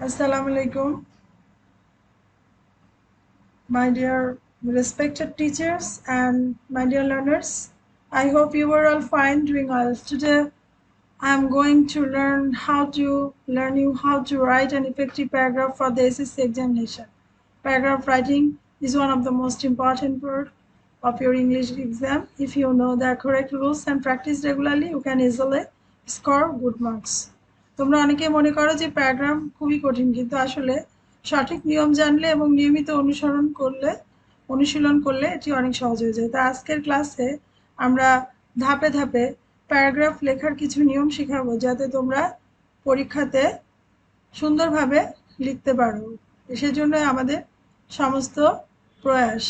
Assalamu alaikum, my dear respected teachers and my dear learners. I hope you are all fine, doing well. Today, I'm going to learn you how to write an effective paragraph for the SSC examination. Paragraph writing is one of the most important part of your English exam. If you know the correct rules and practice regularly, you can easily score good marks. তোমরা অনেকে মনে করো যে paragraph খুবই কঠিন, কিন্তু আসলে সঠিক নিয়ম জানলে এবং নিয়মিত অনুশীলন করলে এটি অনেক সহজ হয়ে যায়। তাই আজকের ক্লাসে আমরা ধাপে ধাপে প্যারাগ্রাফ লেখার কিছু নিয়ম শেখাবো, যাতে তোমরা পরীক্ষাতে সুন্দরভাবে লিখতে পারো। সেজন্য আমাদের সমস্ত প্রয়াস।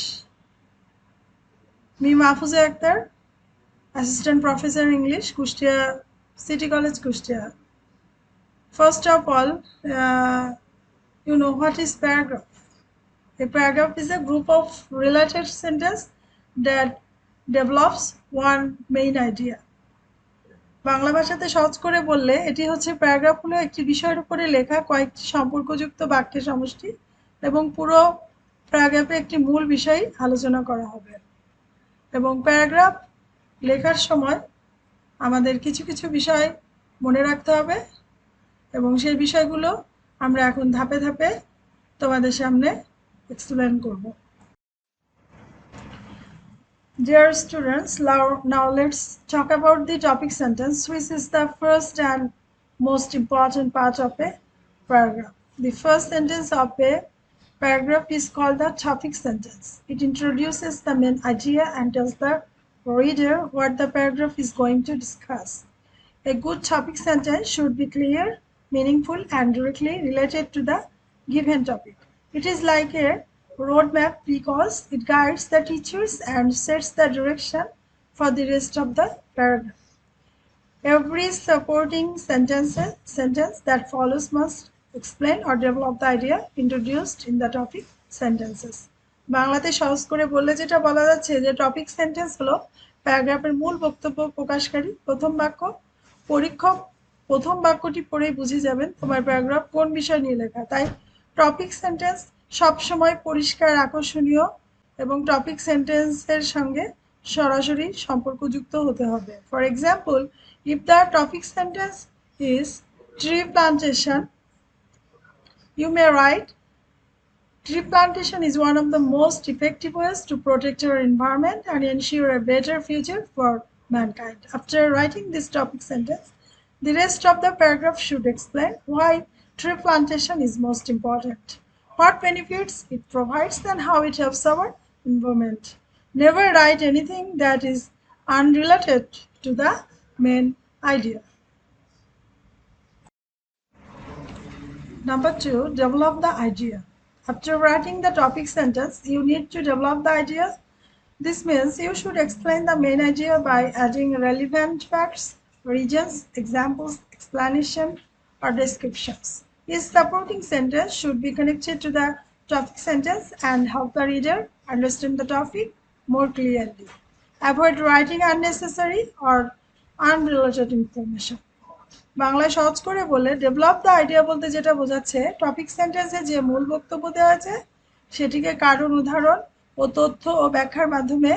মি Mahfuza Akter, assistant professor English, Kushtia city college, Kushtia. First of all, you know what is paragraph? A paragraph is a group of related sentences that develops one main idea. Bangla ভাষাতে সহজ করে বললে এটি হচ্ছে প্যারাগ্রাফ হলো একটি বিষয়ের উপরে লেখা কয়েকটি সম্পর্কযুক্ত বাক্যের সমষ্টি, এবং পুরো প্যারাগ্রাফে একটি মূল বিষয় আলোচনা করা হবে। এবং প্যারাগ্রাফ লেখার সময় আমাদের কিছু কিছু বিষয় মনে রাখতে হবে, এবং সেই বিষয়গুলো আমরা এখন ধাপে ধাপে তোমাদের সামনে এক্সপ্লেন করব। Dear students, now let's talk about the topic sentence, which is the first and most important part of a paragraph. The first sentence of a paragraph is called the topic sentence. It introduces the main idea and tells the reader what the paragraph is going to discuss. A good topic sentence should be clear, meaningful, and directly related to the given topic. It is like a roadmap because it guides the teachers and sets the direction for the rest of the paragraph. Every supporting sentence that follows must explain or develop the idea introduced in the topic sentences. বাংলাতে সহজ করে বললে যেটা বলা যাচ্ছে যে topic sentence হলো প্যারাগ্রাফের মূল বক্তব্য প্রকাশকারী প্রথম বাক্য। পরীক্ষক প্রথম বাক্যটি পড়েই বুঝে যাবেন তোমার প্যারাগ্রাফ কোন বিষয় নিয়ে লেখা। তাই টপিক সেন্টেন্স সবসময় পরিষ্কার, আকর্ষণীয় এবং টপিক সেন্টেন্সের সঙ্গে সরাসরি সম্পর্কযুক্ত হতে হবে। For example, if the topic sentence is tree plantation, you may write, tree plantation is one of the most effective ways to protect our environment and ensure a better future for mankind. After writing this topic sentence, the rest of the paragraph should explain why tree plantation is most important, what benefits it provides, and how it helps our environment. Never write anything that is unrelated to the main idea. Number 2, develop the idea. After writing the topic sentence, you need to develop the idea. This means you should explain the main idea by adding relevant facts, regions, examples, explanation, or descriptions. Each supporting sentence should be connected to the topic sentence and help the reader understand the topic more clearly. Avoid writing unnecessary or unrelated information. বাংলায় সহজ করে বলে develop the idea বলতে যেটা বোঝাচ্ছে topic সেন্টেন্সে যে মূল বক্তব্য দেওয়া আছে সেটিকে কারণ, উদাহরণ ও তথ্য ও ব্যাখ্যার মাধ্যমে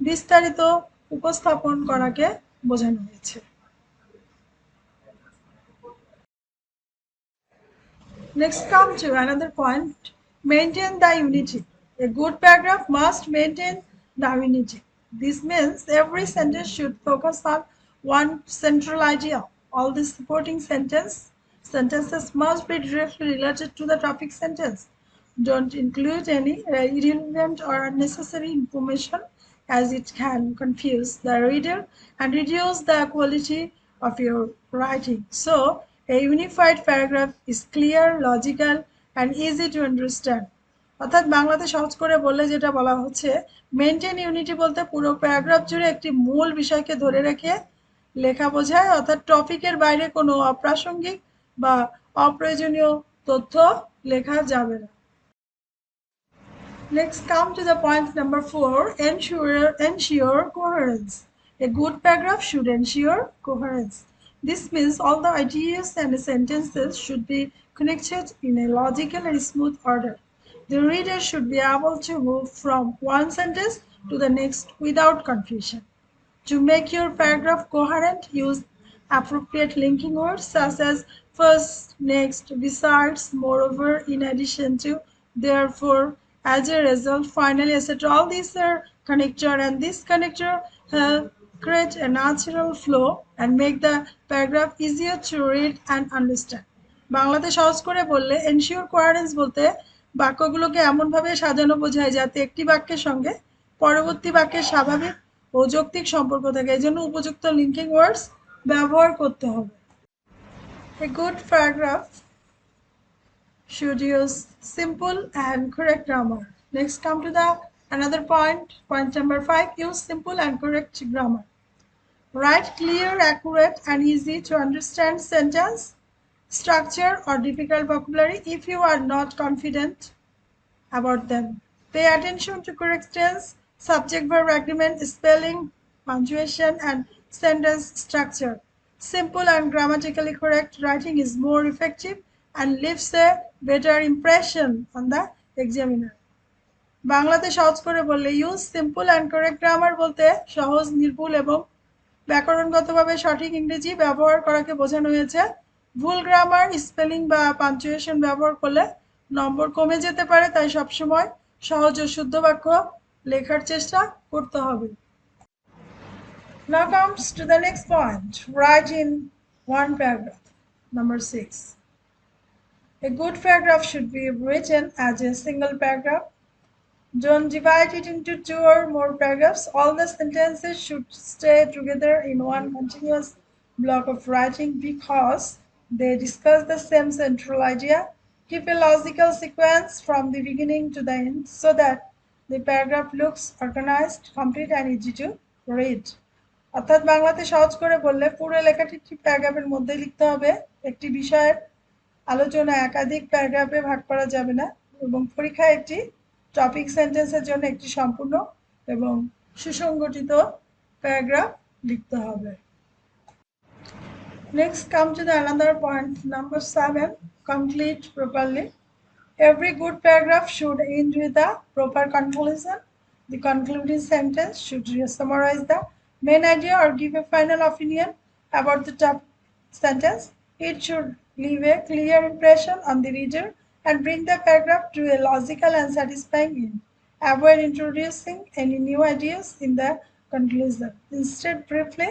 বিস্তারিত উপস্থাপন করাকে বোঝানো হয়েছে। Next, come to another point. Maintain the unity. A good paragraph must maintain the unity. This means every sentence should focus on one central idea. All the supporting sentences must be directly related to the topic sentence. Don't include any irrelevant or unnecessary information, as it can confuse the reader and reduce the quality of your writing. So, a unified paragraph is clear, logical, and easy to understand. অর্থাৎ বাংলাতে সহজ করে বললে যেটা বলা হচ্ছে, maintain unity বলতে পুরো প্যারাগ্রাফ জুড়ে একটি মূল বিষয়কে ধরে রেখে লেখা বোঝায়, অর্থাৎ টপিকের বাইরে কোনো অপ্রাসঙ্গিক বা অপ্রয়োজনীয় তথ্য লেখা যাবে না। Next, come to the point number 4, ensure coherence. A good paragraph should ensure coherence. This means all the ideas and sentences should be connected in a logical and smooth order. The reader should be able to move from one sentence to the next without confusion. To make your paragraph coherent, use appropriate linking words such as first, next, besides, moreover, in addition to, therefore, as a result, finally, etc. All these are connector, and this connector help create a natural flow and make the paragraph easier to read and understand. বাংলাতে সহজ করে বললে ensure coherence বলতে বাক্যগুলোকে এমনভাবে সাজানো বোঝায় যাতে একটি বাক্যের সঙ্গে পরবর্তী বাক্যের স্বাভাবিক ও যৌক্তিক সম্পর্ক থাকে। এজন্য উপযুক্ত লিঙ্কিং ওয়ার্ডস ব্যবহার করতে হবে। A good paragraph should use simple and correct grammar. Next, come to the another point. Point number 5. Use simple and correct grammar. Write clear, accurate, and easy to understand sentence structure or difficult vocabulary if you are not confident about them. Pay attention to correct tense, subject verb agreement, spelling, punctuation, and sentence structure. Simple and grammatically correct writing is more effective and leaves a better impression on the examiner. বাংলাতে সহজ করে বললে use simple and correct grammar বলতে সহজ, নির্ভুল এবং ব্যাকরণগতভাবে সঠিক ইংরেজি ব্যবহার করাকে বোঝানো হয়েছে। ভুল গ্রামার, স্পেলিং বা পাঞ্চুয়েশন ব্যবহার করলে নম্বর কমে যেতে পারে, তাই সবসময় সহজ ও শুদ্ধ বাক্য লেখার চেষ্টা করতে হবে। Now comes to the next point. Write in one paragraph. Number 6. A good paragraph should be written as a single paragraph. Don't divide it into two or more paragraphs. All the sentences should stay together in one continuous block of writing because they discuss the same central idea. Keep a logical sequence from the beginning to the end so that the paragraph looks organized, complete, and easy to read. অর্থাৎ বাংলাতে সহজ করে বললে পুরো লেখাটি একটি প্যারাগ্রাফের মধ্যে লিখতে হবে। একটি বিষয়ের আলোচনা একাধিক প্যারাগ্রাফে ভাগ করা যাবে না এবং পরীক্ষায় একটি টপিক সেন্টেন্সের জন্য একটি সম্পূর্ণ এবং সুসংগঠিত প্যারাগ্রাফ লিখতে হবে। Next, come to the another point, number 7. Conclude properly. Every good paragraph should end with a proper conclusion. The concluding sentence should summarize the main idea or give a final opinion about the top sentence. It should leave a clear impression on the reader and bring the paragraph to a logical and satisfying end. Avoid introducing any new ideas in the conclusion. Instead, briefly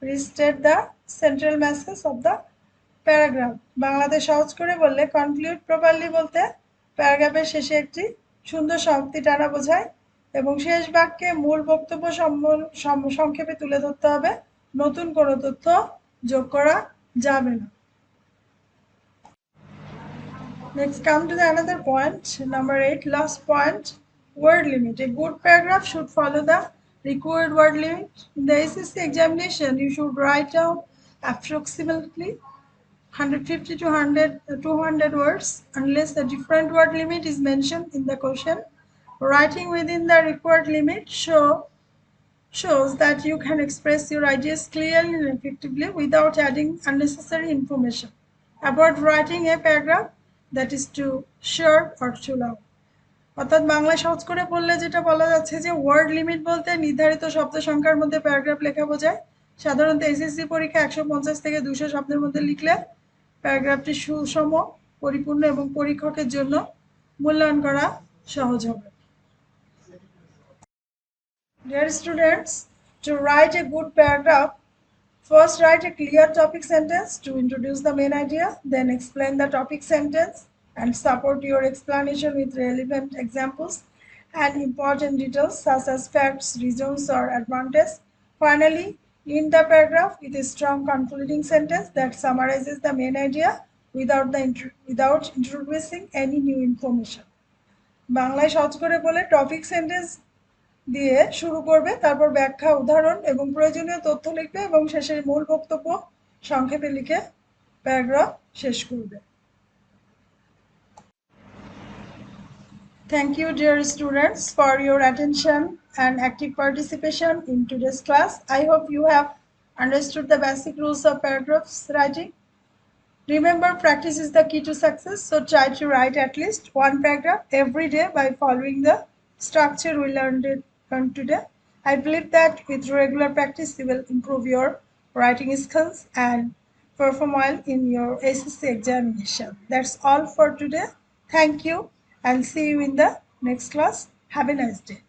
restate the central message of the paragraph. বাংলাতে সহজ করে বললে conclude properly বলতে প্যারাগ্রাফের শেষে একটি সুন্দর সমাপ্তি টানা বোঝায় এবং শেষ বাক্যে মূল বক্তব্য সংক্ষেপে তুলে ধরতে হবে, নতুন কোনো তথ্য যোগ করা যাবে না। Next, come to the another point, number 8, last point, word limit. A good paragraph should follow the required word limit. In the SSC examination, you should write down approximately 150 to 200 words unless a different word limit is mentioned in the question. Writing within the required limit shows that you can express your ideas clearly and effectively without adding unnecessary information. Avoid writing a paragraph that is too short or too long. অর্থাৎ বাংলায় সহজ করে বললে যেটা বলা যাচ্ছে যে word limit বলতে নির্ধারিত শব্দ সংখ্যার মধ্যে প্যারাগ্রাফ লেখা বোঝায়। সাধারণত এসএসসি পরীক্ষা 150 থেকে 200 শব্দের মধ্যে লিখলে প্যারাগ্রাফটি সুষম, পরিপূর্ণ এবং পরীক্ষকের জন্য মূল্যায়ন করা সহজ হবে। Dear students, to write a good paragraph, first write a clear topic sentence to introduce the main idea, then explain the topic sentence and support your explanation with relevant examples and important details such as facts, reasons, or advantages. Finally, end the paragraph with a strong concluding sentence that summarizes the main idea without introducing any new information. বাংলায় সহজ করে বলে topic sentence দিয়ে শুরু করবে, তারপর ব্যাখ্যা, উদাহরণ এবং প্রয়োজনীয় তথ্য লিখবে এবং শেষে মূল বক্তব্য সংক্ষেপে লিখে প্যারাগ্রাফ শেষ করবে। Thank you, dear students, for your attention and active participation in today's class. I hope you have Understood the basic rules of paragraphs writing? Remember, practice is the key to success, so try to write at least one paragraph every day by following the structure we learned today. I believe that with regular practice, you will improve your writing skills and perform well in your SSC examination. That's all for today. Thank you and see you in the next class. Have a nice day.